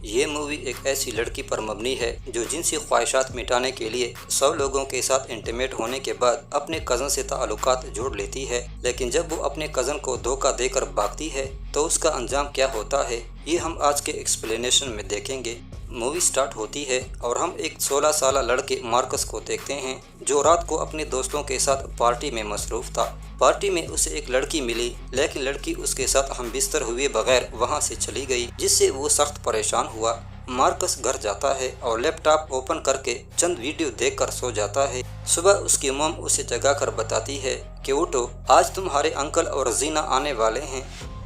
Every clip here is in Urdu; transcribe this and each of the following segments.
یہ مووی ایک ایسی لڑکی پر مبنی ہے جو جنسی خواہشات مٹانے کے لیے 100 لوگوں کے ساتھ انٹیمیٹ ہونے کے بعد اپنے کزن سے تعلقات جوڑ لیتی ہے، لیکن جب وہ اپنے کزن کو دھوکہ دے کر بھاگتی ہے تو اس کا انجام کیا ہوتا ہے، یہ ہم آج کے ایکسپلینیشن میں دیکھیں گے۔ مووی سٹارٹ ہوتی ہے اور ہم ایک 16 سالہ لڑکے مارکس کو دیکھتے ہیں جو رات کو اپنے دوستوں کے ساتھ پارٹی میں مصروف تھا۔ پارٹی میں اسے ایک لڑکی ملی، لیکن لڑکی اس کے ساتھ ہم بستر ہوئے بغیر وہاں سے چلی گئی، جس سے وہ سخت پریشان ہوا۔ مارکس گھر جاتا ہے اور لیپ ٹاپ اوپن کر کے چند ویڈیو دیکھ کر سو جاتا ہے۔ صبح اس کی موم اسے جگا کر بتاتی ہے کہ اٹھو، آج تمہارے انکل اور زینا آنے والے ہیں۔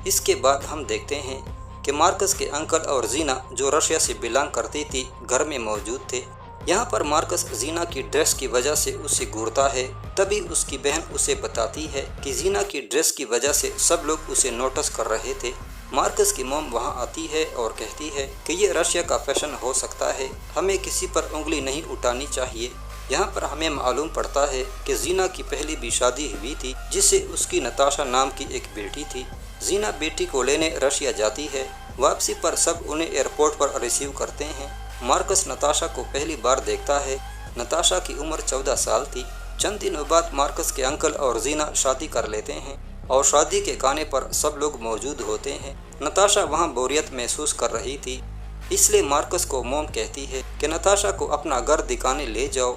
اس کے بعد ہم دیکھتے ہیں کہ مارکس کے انکل اور زینا جو رشیا سے بلانگ کرتی تھی گھر میں موجود تھے۔ یہاں پر مارکس زینا کی ڈریس کی وجہ سے اسے گھورتا ہے، تبھی اس کی بہن اسے بتاتی ہے کہ زینا کی ڈریس کی وجہ سے سب لوگ اسے نوٹس کر رہے تھے۔ مارکس کی موم وہاں آتی ہے اور کہتی ہے کہ یہ رشیا کا فیشن ہو سکتا ہے، ہمیں کسی پر انگلی نہیں اٹھانی چاہیے۔ یہاں پر ہمیں معلوم پڑتا ہے کہ زینا کی پہلی بھی شادی ہوئی تھی، جس سے اس کی نتاشا نام کی ایک بیٹی تھی۔ زینا بیٹی کو لینے رشیا جاتی ہے، واپسی پر سب انہیں ایئرپورٹ پر ریسیو کرتے ہیں۔ مارکس نتاشا کو پہلی بار دیکھتا ہے۔ نتاشا کی عمر 14 سال تھی۔ چند دنوں بعد مارکس کے انکل اور زینا شادی کر لیتے ہیں اور شادی کے کھانے پر سب لوگ موجود ہوتے ہیں۔ نتاشا وہاں بوریت محسوس کر رہی تھی، اس لیے مارکس کو موم کہتی ہے کہ نتاشا کو اپنا گھر دکھانے لے جاؤ۔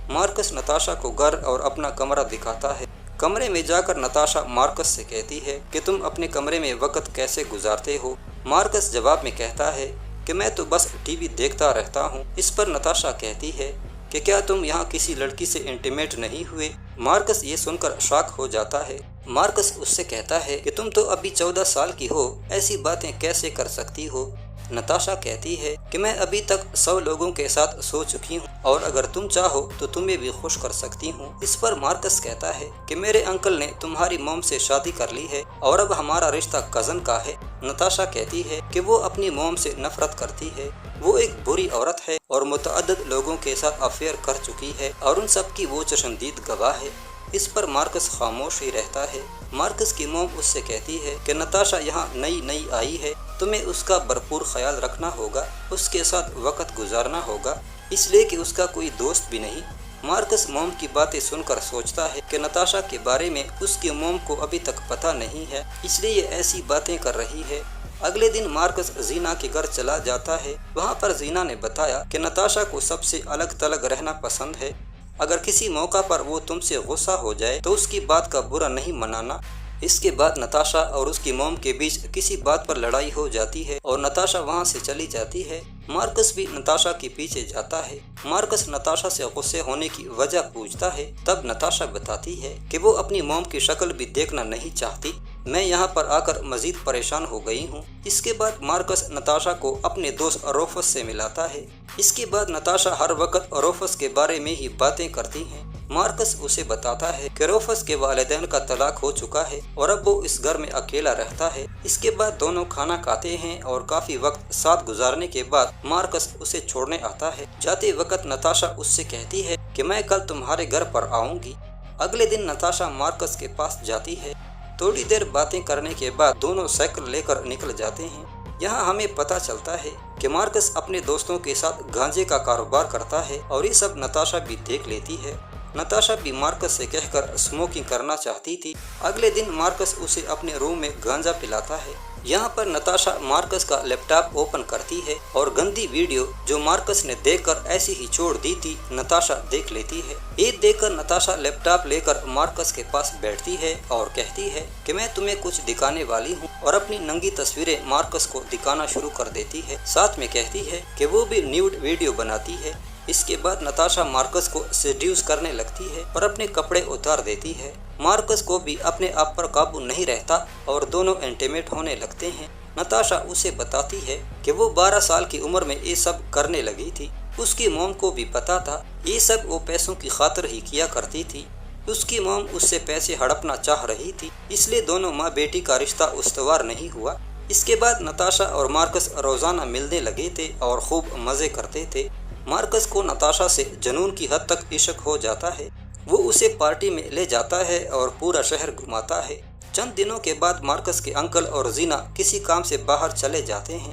مارکس نتاشا کو گھر اور اپنا کمرہ دکھاتا ہے۔ کمرے میں جا کر نتاشا مارکس سے کہتی ہے کہ تم اپنے کمرے میں وقت کیسے گزارتے ہو؟ مارکس جواب میں کہتا ہے کہ میں تو بس ٹی وی دیکھتا رہتا ہوں۔ اس پر نتاشا کہتی ہے کہ کیا تم یہاں کسی لڑکی سے انٹیمیٹ نہیں ہوئے؟ مارکس یہ سن کر شاک ہو جاتا ہے۔ مارکس اس سے کہتا ہے کہ تم تو ابھی 14 سال کی ہو، ایسی باتیں کیسے کر سکتی ہو؟ نتاشا کہتی ہے کہ میں ابھی تک 100 لوگوں کے ساتھ سو چکی ہوں اور اگر تم چاہو تو تمہیں بھی خوش کر سکتی ہوں۔ اس پر مارکس کہتا ہے کہ میرے انکل نے تمہاری موم سے شادی کر لی ہے اور اب ہمارا رشتہ کزن کا ہے۔ نتاشا کہتی ہے کہ وہ اپنی موم سے نفرت کرتی ہے، وہ ایک بری عورت ہے اور متعدد لوگوں کے ساتھ افیئر کر چکی ہے اور ان سب کی وہ چشمدید گواہ ہے۔ اس پر مارکس خاموش ہی رہتا ہے۔ مارکس کی موم اس سے کہتی ہے کہ نتاشا یہاں نئی آئی ہے، تمہیں اس کا بھرپور خیال رکھنا ہوگا، اس کے ساتھ وقت گزارنا ہوگا، اس لیے کہ اس کا کوئی دوست بھی نہیں۔ مارکس موم کی باتیں سن کر سوچتا ہے کہ نتاشا کے بارے میں اس کی موم کو ابھی تک پتہ نہیں ہے، اس لیے یہ ایسی باتیں کر رہی ہے۔ اگلے دن مارکس زینا کے گھر چلا جاتا ہے۔ وہاں پر زینا نے بتایا کہ نتاشا کو سب سے الگ تھلگ رہنا پسند ہے، اگر کسی موقع پر وہ تم سے غصہ ہو جائے تو اس کی بات کا برا نہیں منانا۔ اس کے بعد نتاشا اور اس کی موم کے بیچ کسی بات پر لڑائی ہو جاتی ہے اور نتاشا وہاں سے چلی جاتی ہے۔ مارکس بھی نتاشا کے پیچھے جاتا ہے۔ مارکس نتاشا سے غصے ہونے کی وجہ پوچھتا ہے، تب نتاشا بتاتی ہے کہ وہ اپنی موم کی شکل بھی دیکھنا نہیں چاہتی، میں یہاں پر آ کر مزید پریشان ہو گئی ہوں۔ اس کے بعد مارکس نتاشا کو اپنے دوست روفس سے ملاتا ہے۔ اس کے بعد نتاشا ہر وقت روفس کے بارے میں ہی باتیں کرتی ہیں۔ مارکس اسے بتاتا ہے کہ روفس کے والدین کا طلاق ہو چکا ہے اور اب وہ اس گھر میں اکیلا رہتا ہے۔ اس کے بعد دونوں کھانا کھاتے ہیں اور کافی وقت ساتھ گزارنے کے بعد مارکس اسے چھوڑنے آتا ہے۔ جاتے وقت نتاشا اس سے کہتی ہے کہ میں کل تمہارے گھر پر آؤں گی۔ اگلے دن نتاشا مارکس کے پاس جاتی ہے۔ تھوڑی دیر باتیں کرنے کے بعد دونوں سائیکل لے کر نکل جاتے ہیں۔ یہاں ہمیں پتہ چلتا ہے کہ مارکس اپنے دوستوں کے ساتھ گانجے کا کاروبار کرتا ہے اور یہ سب نتاشا بھی دیکھ لیتی ہے۔ نتاشا بھی مارکس سے کہہ کر اسموکنگ کرنا چاہتی تھی۔ اگلے دن مارکس اسے اپنے روم میں گانجا پلاتا ہے۔ یہاں پر نتاشا مارکس کا لیپ ٹاپ اوپن کرتی ہے اور گندی ویڈیو جو مارکس نے دیکھ کر ایسی ہی چھوڑ دی تھی نتاشا دیکھ لیتی ہے۔ یہ دیکھ کر نتاشا لیپ ٹاپ لے کر مارکس کے پاس بیٹھتی ہے اور کہتی ہے کہ میں تمہیں کچھ دکھانے والی ہوں اور اپنی ننگی تصویریں مارکس کو دکھانا شروع کر دیتی ہے، ساتھ میں کہتی ہے کہ وہ بھی نیوڈ ویڈیو بناتی ہے۔ اس کے بعد نتاشا مارکس کو سیڈیوس کرنے لگتی ہے اور اپنے کپڑے اتار دیتی ہے۔ مارکس کو بھی اپنے آپ پر قابو نہیں رہتا اور دونوں انٹیمیٹ ہونے لگتے ہیں۔ نتاشا اسے بتاتی ہے کہ وہ 12 سال کی عمر میں یہ سب کرنے لگی تھی۔ اس کی موم کو بھی پتا تھا، یہ سب وہ پیسوں کی خاطر ہی کیا کرتی تھی۔ اس کی موم اس سے پیسے ہڑپنا چاہ رہی تھی، اس لیے دونوں ماں بیٹی کا رشتہ استوار نہیں ہوا۔ اس کے بعد نتاشا اور مارکس روزانہ ملنے لگے تھے اور خوب مزے کرتے تھے۔ مارکس کو نتاشا سے جنون کی حد تک عشق ہو جاتا ہے۔ وہ اسے پارٹی میں لے جاتا ہے اور پورا شہر گھماتا ہے۔ چند دنوں کے بعد مارکس کے انکل اور زینا کسی کام سے باہر چلے جاتے ہیں۔